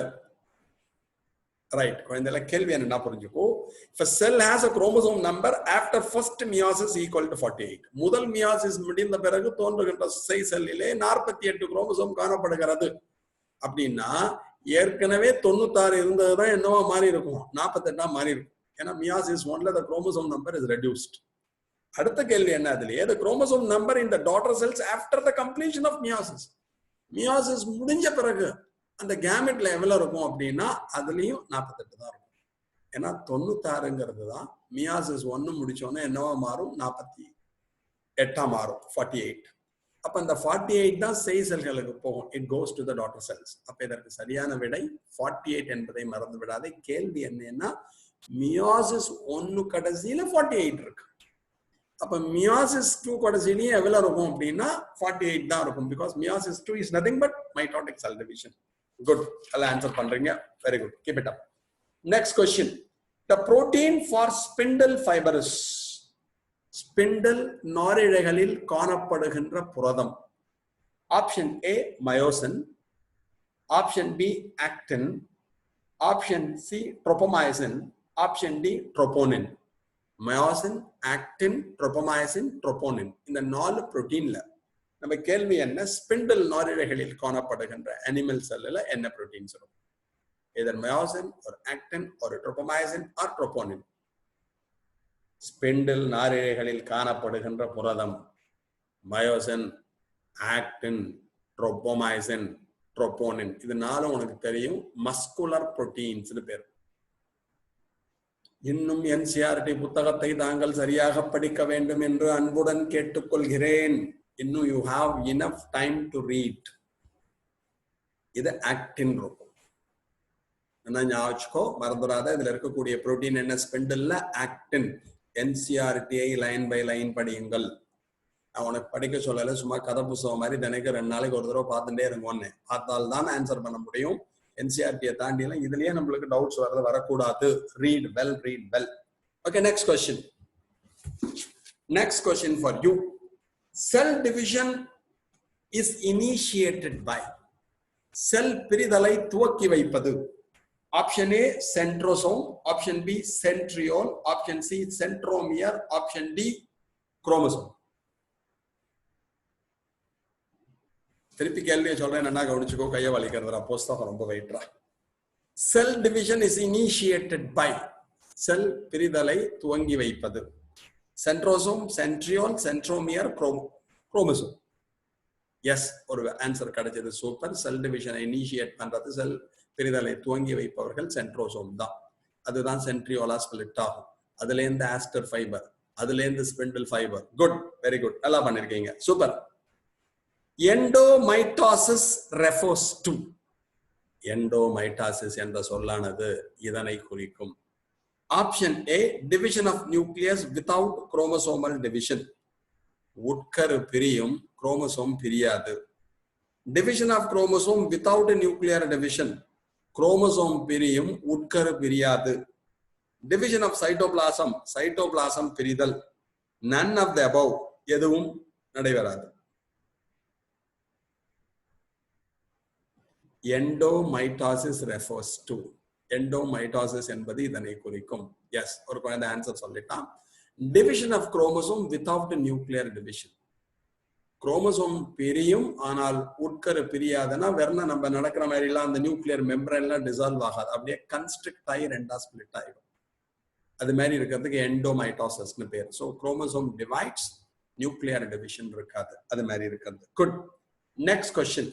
ரைட், குழந்தைல கேள்வி என்ன புரிஞ்சுக்கோ. If a cell has a chromosome number after first meiosis equal to 48, முதல் மியாசிஸ் முடிந்த பிறகு தோன்றுகின்ற சேய் செல்லிலே 48 குரோமோசோம் காணப்படுகிறது அப்படின்னா ஏற்கனவே 96 இருந்ததுதான் என்னவா மாறி இருக்கும்? 48 மாறி இருக்கும். ஏன்னா meiosis 1ல the chromosome number is reduced. அடுத்த கேள்வி என்ன அதுலயே? the chromosome number in the daughter cells after the completion of meiosis. Meiosis முடிஞ்ச பிறகு அந்த கேமெட்ல எவ்வளவு இருக்கும் அப்படின்னா அதுலயும் 48 தான் இருக்கும். ஏன்னா 96ங்கிறது தான் மியாசிஸ் 1 முடிச்சோன்னா என்னவா மாறும்? 48 மாறும், 48. அப்ப அந்த 48 தான் சேய் செல்களுக்கு போகும். It goes to the daughter cells. அப்ப இதற்கு சரியான விடை 48 என்பதை மறந்து விடாதே. கேள்வி என்னன்னா மியாசிஸ் 1 கடைசியில 48 இருக்கு. அப்ப மியாசிஸ் 2 கடைசியிலேயே எவ்வளவு இருக்கும் அப்படின்னா 48 தான் இருக்கும். Because meiosis 2 is nothing but mitotic cell division. Good, எல்லாம் ஆன்சர் பண்றீங்க, very good, keep it up. Next question. The protein for spindle fibres. Spindle நாரிழைகளில் காணப்படுகின்ற புரதம். Option A myosin, option B actin, option C tropomyosin, option D troponin. Myosin, actin, tropomyosin, troponin, இந்த 4 புரோட்டீன்ல நம்ம கேள்வி என்ன? Spindle நாரிழைகளில் காணப்படுகின்ற அனிமல் செல்லுல என்ன புரோட்டீன்ஸ் இருக்கும்? either myosin or actin or tropomyosin or troponin. Spindle நாரிழைகளில் காணப்படுகின்ற புரதம் மயோசின், ஆக்டின், ட்ரோபோமைசின், ட்ரோபோனின். இது 4 உனக்கு தெரியும். மஸ்குலர் புரோட்டீன்ஸ் பேர். இன்னும் என்சிஆர்டி புத்தகத்தை தாங்கள் சரியாக படிக்க வேண்டும் என்று அன்புடன் கேட்டுக்கொள்கிறேன். இன்னும் you have enough time to read. இது ஆக்டின் இருக்கும். என்ன ஞாபகம் மறந்துடாத. இதுல இருக்கக்கூடிய புரோட்டீன் என்ன? ஸ்பிண்டில்ல ஆக்டின். என்சிஆர்டிஐ லைன் பை லைன் படியுங்கள். நான் உனக்கு படிக்க சொல்லல, சும்மா கதை புத்தகம் மாதிரி தினைக்கு 2 நாளைக்கு ஒரு தடவை பார்த்துட்டே இருங்கன்னு. பார்த்தால்தான் ஆன்சர் பண்ண முடியும். என்சிஆர்டியை தாண்டி எல்லாம் இதுலயே நம்மளுக்கு டவுட்ஸ் வரக்கூடாது. Read well, read well. Okay, next question. Next question for you. Cell division is initiated by. Cell பிரிதலை துவக்கி வைப்பது. Option A, centrosome. Option B, centriole. Option C, centromere. Option D, chromosome. திருப்பி கேள்வியை சொல்றேன், என்ன கவனிச்சுக்கோ, கையை வலிக்கிறதுரா, புஸ்தகம் ரொம்ப வெயிட்ரா. Cell division is initiated by. Cell பிரிதலை துவங்கி வைப்பது. Centrosome, centriole, centromere, chromosome. Yes, ஒரு ஆன்சர் கிடைச்சது. சூப்பர். செல் டிவிஷனை இனிஷியேட் பண்றது, செல் பிரிதலை துவங்கி வைப்பவர்கள் சென்ட்ரோசோம் தான். அதுதான் சென்ட்ரியோலா ஸ்பிளிட் ஆகும். அதுல இருந்து ஆஸ்டர் ஃபைபர், அதுல இருந்து spindle fibre. Good, very good, நல்லா பண்ணிருக்கீங்க, super. Endomitosis refers to. Endomitosis என்ற சொல்லானது இதனை குறிக்கும். Option A, division of nucleus without chromosomal division. உட்கரு பிரியும், குரோமோசோம் பிரியாது. Division of chromosome without nuclear division. Chromosome பிரியும், உட்கரு பிரியாது. டிவிஷன் ஆஃப் சைட்டோபிளாசம், சைட்டோபிளாசம் பிரிதல். நன் ஆஃப் தி அபவ், எதுவும் நடைபெறாது. எண்டோமைட்டாசிஸ் ரெஃபர்ஸ் டு. எண்டோமைட்டாசிஸ் என்பது இதனை குறிக்கும். எஸ், ஒரு குழந்தை ஆன்சர் சொல்லிட்டான். Division of chromosome without nuclear division. Chromosome பிரியும், ஆனால் உட்கரு பிரியாதுன்னா வெறும் நம்ம நடக்கிற மாதிரி எல்லாம் அந்த நியூக்ளியர் மெம்பரன்லாம் டிசால்வ் ஆகாது, அப்படியே கன்ஸ்ட்ரிக்ட் ஆகி ரெண்டா ஸ்பிளிட் ஆயிடும். அது மாதிரி இருக்கிறதுக்கு எண்டோமைட்டாசிஸ்னு பேர். So chromosome divides, nuclear division இருக்காது, அது மாதிரி இருக்கிறது. Good. Next question.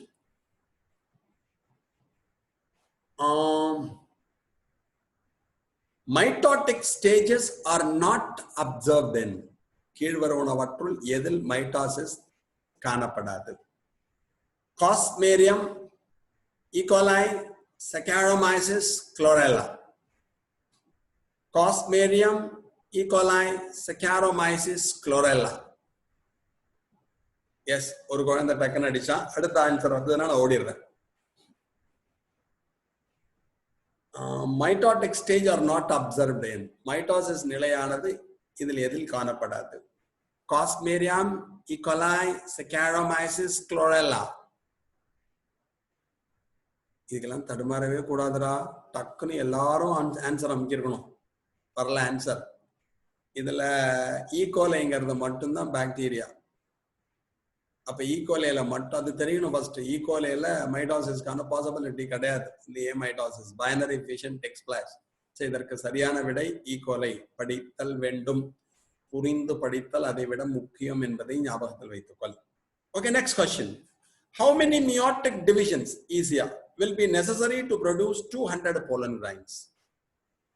Mitotic stages are not observed in. கீழ்வருவனவற்றுள் எதில் மைட்டாசிஸ் காணப்படாது? Cosmarium, E coli, Saccharomyces, Chlorella. Cosmarium, E coli, Saccharomyces, Chlorella. Yes, ஒரு குழந்தை டக்குன்னு அடிச்சா அடுத்த ஆன்சர் வந்ததுன்னா நான் ஓடிடுறேன். Mitotic stage are not observed in. Mitosis நிலையானது இதில் எதில் காணப்படாது? Cosmarium, E coli, Saccharomyces, chlorella. இதுக்கெல்லாம் தடுமாறவே கூடாதுடா, டக்குன்னு எல்லாரும் ஆன்சர் அமைக்கிருக்கணும். வரல ஆன்சர். இதுல ஈகோலைங்கிறது மட்டும்தான் பாக்டீரியா. அப்ப ஈகோலையில மட்டும் அது தெரியணும். ஃபர்ஸ்ட் ஈகோலையில மைட்டாசிஸ்க்கான பாசிபிலிட்டி கிடையாது. இந்த A mitosis binary fission takes place. இதற்கு சரியான விடை ஈகோலை. படித்தல் வேண்டும், புரிந்து படித்தல் அதை விட முக்கியம் என்பதை ஞாபகத்தில் வைத்துக்கொள். Okay, next question. How many meiotic divisions easier will be necessary to produce 200 pollen grains?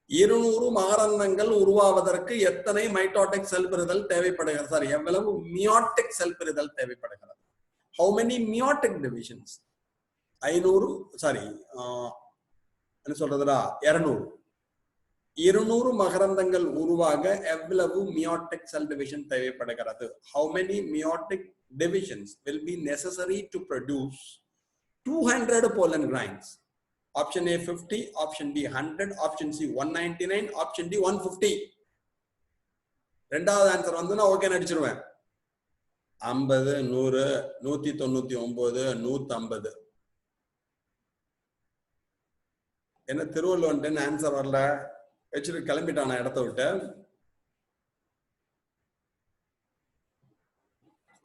200 மகரந்தங்கள் உருவாவதற்கு எத்தனை மைட்டோட்டிக் செல் பிரிதல் தேவைப்படுகிறது? சாரி, எவ்வளவு மியோட்டிக் செல் பிரிதல் தேவைப்படுகிறது? How many meiotic divisions? 500, sorry என்ன சொல்றதுடா, 200. 200 மகரந்தங்கள் உருவாக எவ்வளவு மியோட்டிக் செல் டிவிஷன் தேவைப்படுகிறது? How many meiotic divisions will be necessary to produce 200 pollen grains? Option A 50, option B 100, option C 199, option D 150. ரெண்டாவது ஆன்சர் வந்து நான் ஓகே நடிச்சிருவேன். 50, 100, 199, 150. என்ன திருவள்ளுவன் ஆன்சர் வரல, வச்சுட்டு கிளம்பிட்டான இடத்த விட்டு.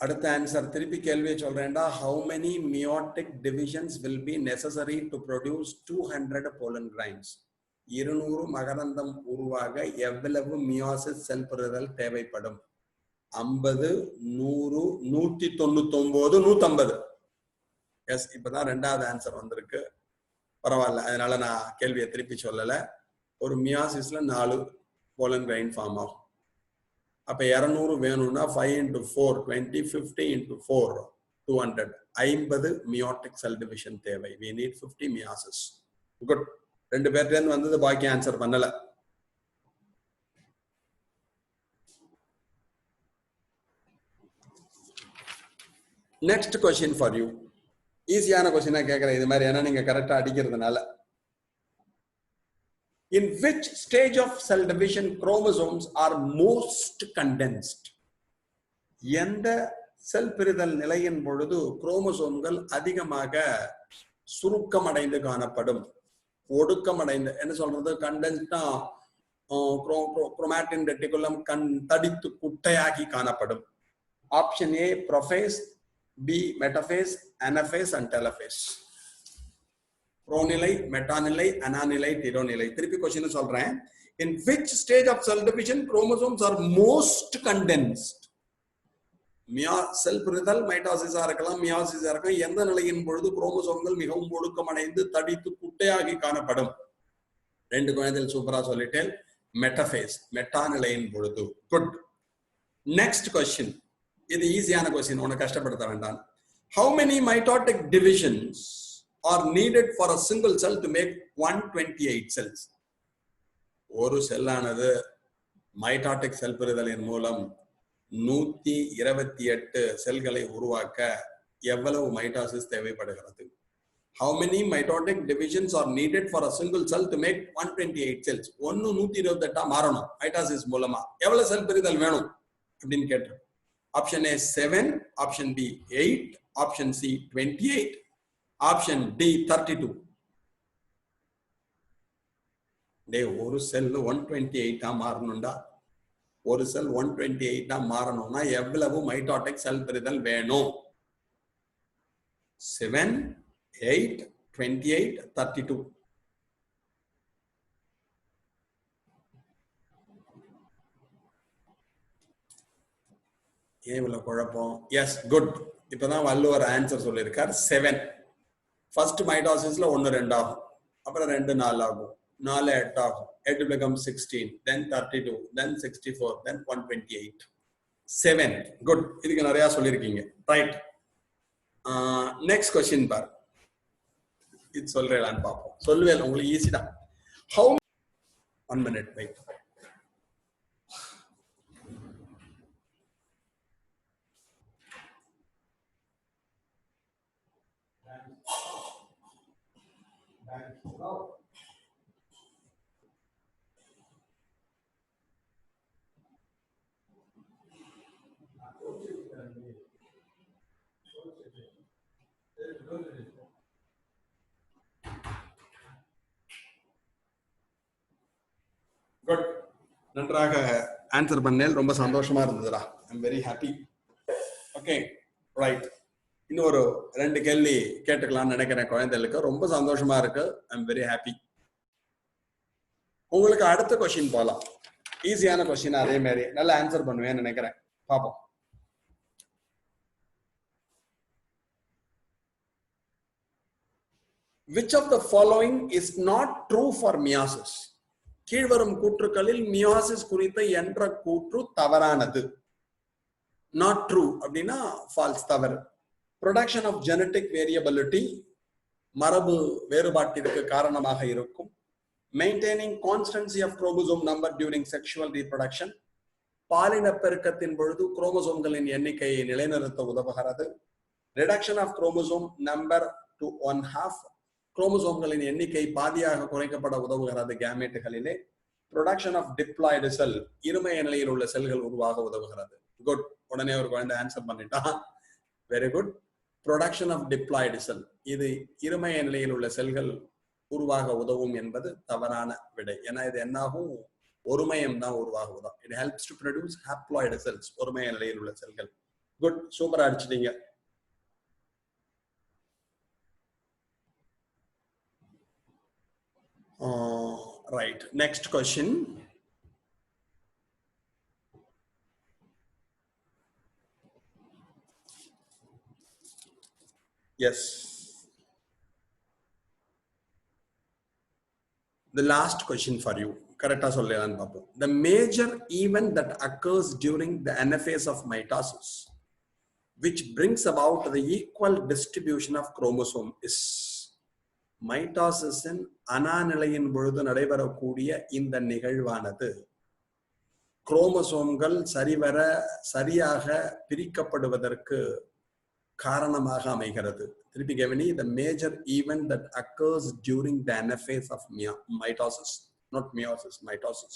அடுத்த ஆன்சர் திருப்பி கேள்வியை சொல்றேன்டா. How many meiotic divisions will be necessary to produce 200 pollen grains? 200 மகரந்தம் உருவாக எவ்வளவு மியோசிஸ் செல் பிரிதல் தேவைப்படும்? 50, 100, 199, 150. எஸ், இப்பதான் ரெண்டாவது ஆன்சர் வந்திருக்கு. பரவாயில்ல, அதனால நான் கேள்வியை திருப்பி சொல்லல. ஒரு மியாசிஸ்ல 4 pollen grain ஃபார்ம் ஆகும். அப்ப 200 வேணும்னா 5 into 4 20, 50 into 4 200. 50 meiotic cell division தேவை. we need 50 meiosis. குட். 2 பேர்ல இருந்து வந்தது, பாக்கி ஆன்சர் பண்ணல. Next question for you. ஈஸியான क्वेश्चन கேக்குறேன் இது மாதிரி, ஏன்னா நீங்க கரெக்டா அடிக்கிறதுனால. In which stage of cell division chromosomes are most condensed? எந்த செல் பிரிதல் நிலையின் பொழுது குரோமோசோம்கள் அதிகமாக சுருக்கமடைந்து காணப்படும். ஒடுக்கமடைந்து என்ன சொல்றது, கண்டென்ஸ்டா குரோமாட்டின் ரெட்டிகுலம் தடித்து குட்டையாகி காணப்படும். Option A prophase, B metaphase, anaphase and telophase. ப்ரோநிலை, மெட்டாநிலை, அனாநிலை, டிரோநிலை. திருப்பி क्वेश्चन சொல்றேன். In which stage of cell division chromosomes are most condensed? செல் பிரிதல் மைட்டாசிஸா இருக்கலாம், மியாசிஸா இருக்கலாம். எந்த நிலையின் பொழுது குரோமோசோம்கள் மிகவும் ஒடுக்கமடைந்து தடித்து குட்டையாகி காணப்படும்? ரெண்டு குழந்தைகள் சூப்பரா சொல்லிட்டேன். மெட்டாஃபேஸ், மெட்டா நிலையின் பொழுது. குட். Next question. இது ஈஸியான क्वेश्चन, உன்னை கஷ்டப்படுத்த வேண்டாம். How many mitotic divisions are needed for a single cell to make 128 cells? ஒரு செல்லானது மைட்டாட்டிக் செல் பிரிதலின் மூலம் 128 செல்களை உருவாக்க எவ்வளவு மைட்டாசிஸ் தேவைப்படுகிறது? How many mitotic divisions are needed for a single cell to make 128 cells? 128 மாறணும் மைட்டாசிஸ் மூலமா. எவ்வளவு செல் பிரிதல் வேணும் அப்படின்னு கேட்டு. Option A 7, option B 8, option C 28, option D 32. ஒரு செல் 128 மாறணும்டா. ஒரு செல் 128 மாறணும்னா எவ்வளவு மைட்டாட்டிக் செல் பிரிதல் வேணும்? 7, 8, 28, 32. ஏன் இவ்வளவு குழப்பம்? Yes, good. இப்பதான் வள்ளுவர் ஆன்சர் சொல்லியிருக்கார். 7 ஃபர்ஸ்ட் மைட்டாசிஸ்ல 1 2 ஆகும், அப்புறம் 2 4 ஆகும், 4 8 ஆகும், 8 becomes 16, then 32, then 64, then 128. 7. Good. இதுக்கு நிறைய சொல்லியிருக்கீங்க. ரைட். நெக்ஸ்ட் क्वेश्चन பார். இது சொல்றேன் பாப்போம். சொல்லுவேன், உங்களுக்கு ஈஸி தான். How 1 minute wait. குட். நன்றாக ஆன்சர் பண்ணேன். ரொம்ப சந்தோஷமா இருந்ததுடா. I'm very happy. Okay, right. இன்னொரு 2 கேள்வி கேட்டுக்கலாம்னு நினைக்கிறேன் குழந்தைகளுக்கு. ரொம்ப சந்தோஷமா இருக்கு. I'm very happy. உங்களுக்கு அடுத்த क्वेश्चन போலாம். ஈஸியான क्वेश्चन, அதே மாதிரி நல்லா ஆன்சர் பண்ணுவேன்னு நினைக்கிறேன். பாப்போம். Which of the following is not true for meiosis? கீழ்வரும் கூற்றுக்களில் மியாசிஸ் குறித்த என்ற கூற்று தவறானது. நாட் ட்ரூ அப்படின்னா ஃபால்ஸ், தவறு. ப்ரொடக்ஷன் ஆஃப் ஜெனடிக் வேரியபிலிட்டி, மரபு வேறுபாட்டிற்கு காரணமாக இருக்கும். Maintaining constancy of chromosome number during sexual reproduction, பாலின பெருக்கத்தின் பொழுது குரோமோசோம்களின் எண்ணிக்கையை நிலைநிறுத்த உதவுகிறது. Reduction of chromosome number to 1/2, குரோமோசோம்களின் எண்ணிக்கை பாதியாக குறைக்கப்பட உதவுகிறது கேமெட்டுகளிலே. ப்ரொடக்ஷன் ஆஃப் டிப்ளாய்டு செல், இருமைய நிலையில் உள்ள செல்கள் உருவாக உதவுகிறது. குட். உடனே ஒரு குழந்தை ஆன்சர் பண்ணிட்டா. Very good. Production of diploid cell, இது இருமைய நிலையில் உள்ள செல்கள் உருவாக உதவும் என்பது தவறான விடை. ஏன்னா இது என்னாகும், ஒருமையம் தான் உருவாக உதவும். It helps to produce haploid cells, ஒருமைய நிலையில் உள்ள செல்கள். குட். சூப்பரா அடிச்சிட்டீங்க. Right. Next question. Yes. The last question for you. Correcta sollelan paapom. The major event that occurs during the anaphase of mitosis, which brings about the equal distribution of chromosome, is மைட்டாசிஸின் அனாநிலையின் பொழுது நடைபெறக்கூடிய இந்த நிகழ்வானது குரோமோசோம்கள் சரியாக பிரிக்கப்படுவதற்கு காரணமாக அமைகிறது. திருப்பி கவனி. The major event that occurs during the anaphase of mitosis, not meiosis, mitosis,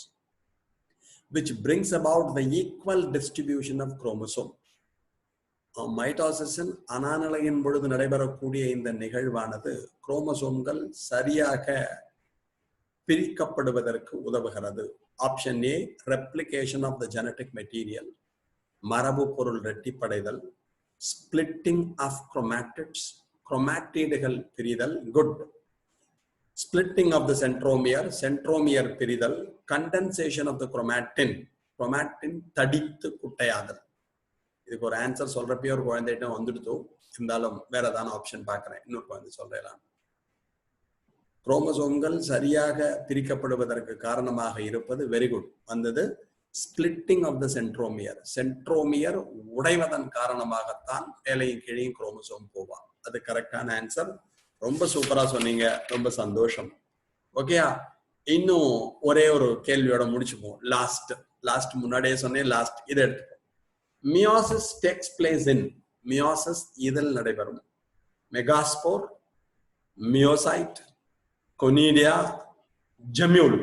which brings about the equal distribution of chromosome. மைட்டோசிஸின் அனாநிலையின் பொழுது நடைபெறக்கூடிய இந்த நிகழ்வானது குரோமோசோம்கள் சரியாக பிரிக்கப்படுவதற்கு உதவுகிறது. Option A, replication of the genetic material, மரபு பொருள் ரெட்டிப்படைதல், ஸ்பிளிட்டிங் ஆஃப் குரோமாட்டிட்ஸ், குரோமாட்டிடுகள் பிரிதல், good. Splitting of the centromere, centromere பிரிதல், condensation of the chromatin, chromatin தடித்து குட்டையாதல். இதுக்கு ஒரு ஆன்சர் சொல்றப்பயே ஒரு குழந்தைகிட்ட வந்துடுதோ, இருந்தாலும் வேற ஏதாவது ஆப்ஷன் பார்க்குறேன், இன்னொரு குழந்தை சொல்றேன். குரோமோசோம்கள் சரியாக பிரிக்கப்படுவதற்கு காரணமாக இருப்பது வெரி குட் வந்தது splitting of the centromere. Centromere உடைவதன் காரணமாகத்தான் மேலையும் கீழையும் குரோமோசோம் போவான். அது கரெக்டான ஆன்சர். ரொம்ப சூப்பரா சொன்னீங்க, ரொம்ப சந்தோஷம். ஓகேயா? இன்னும் ஒரே ஒரு கேள்வியோட முடிச்சுப்போம். லாஸ்ட் முன்னாடியே சொன்னேன், லாஸ்ட் இதை எடுத்துப்போம். Meiosis takes place in, meiosis இதில் நடைபெறும். Megaspore, meiocyte, conidia, gemmule.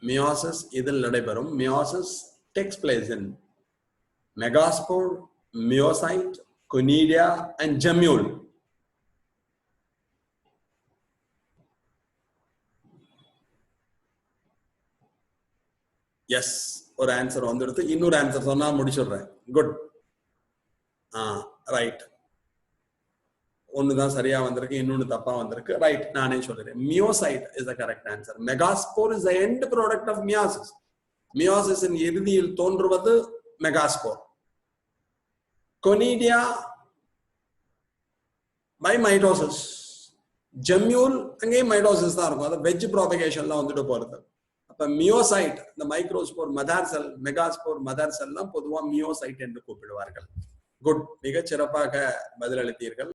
Meiosis இதில் நடைபெறும். Meiosis takes place in megaspore, meiocyte, conidia and gemmule. Yes, ஒரு ஆன்சர் வந்துடுது. இன்னொரு ஆன்சர் சொன்னா முடிச்சுடுறேன். குட். ரைட். ஒண்ணுதான் சரியா வந்திருக்கு, இன்னொன்னு தப்பா வந்திருக்கு. ரைட், நானே சொல்றேன். Meiocyte is the correct answer. Megaspore is the end product of meiosis. மியோசிஸின் இறுதியில் தோன்றுவது megaspore. Conidia by mitosis. Gemmule அங்கேயும் மைட்டோசிஸ் தான் இருக்கும். அது வெஜ் ப்ராபகேஷன்லாம் வந்துட்டு போறது. அப்ப மியோசைட், இந்த மைக்ரோஸ்போர் மதர் செல், மெகாஸ்போர் மதர் செல்லாம் பொதுவா மியோசைட் என்று கூப்பிடுவார்கள். குட், மிகச் சிறப்பாக பதிலளித்தீர்கள்.